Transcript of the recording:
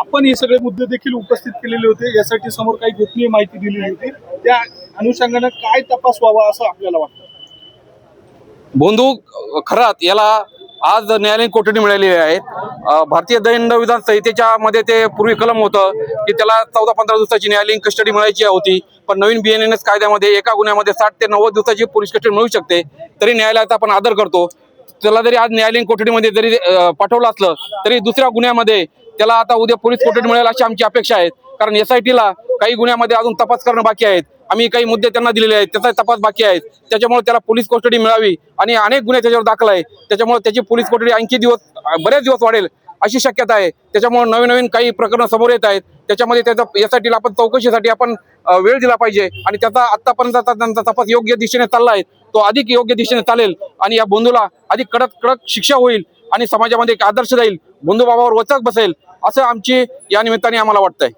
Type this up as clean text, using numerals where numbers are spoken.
आपण हे सगळे मुद्दे देखील उपस्थित केलेले होते। यासाठी समोर काही गोपनीय माहिती दिलेली होती, त्या अनुषंगाने काय तपास व्हावा असं आपल्याला वाटतं? बंधू खरात याला आज न्यायालयीन कोठडी मिळालेली आहे। भारतीय दंडविधान संहितेच्या मध्ये ते पूर्वी कलम होतं की त्याला 14-15 दिवसाची न्यायालयीन कस्टडी मिळायची होती, पण नवीन BNS कायद्यामध्ये एका गुन्ह्यामध्ये 60 ते 90 दिवसाची पोलीस कस्टडी मिळू शकते। तरी न्यायालयाचा आपण आदर करतो। त्याला जरी आज न्यायालयीन कोठडीमध्ये जरी पाठवलं असलं तरी दुसऱ्या गुन्ह्यामध्ये त्याला आता उद्या पोलीस कोठडी मिळेल अशी आमची अपेक्षा आहे। कारण SIT ला काही गुन्ह्यामध्ये अजून तपास करणं बाकी आहेत। आम्ही काही मुद्दे त्यांना दिलेले आहेत, त्याचा तपास बाकी आहे। त्याच्यामुळे त्याला पोलीस कोठडी मिळावी आणि अनेक गुन्हे त्याच्यावर दाखल आहे, त्याच्यामुळे त्याची पोलीस कोठडी आणखी बरेच दिवस वाढेल अशी शक्यता आहे। त्याच्यामुळे नवीन काही प्रकरणं समोर येत आहेत, त्याच्यामध्ये त्याचा SIT ला आपण चौकशीसाठी आपण वेळ दिला पाहिजे आणि त्याचा आतापर्यंत त्यांचा तपास योग्य दिशेने चालला आहे, तो अधिक योग्य दिशेने चालेल आणि या बंधूला अधिक कडक शिक्षा होईल आणि समाजामध्ये एक आदर्श राहील, बंधू बाबावर वचक बसेल असं आमची या निमित्ताने आम्हाला वाटतंय।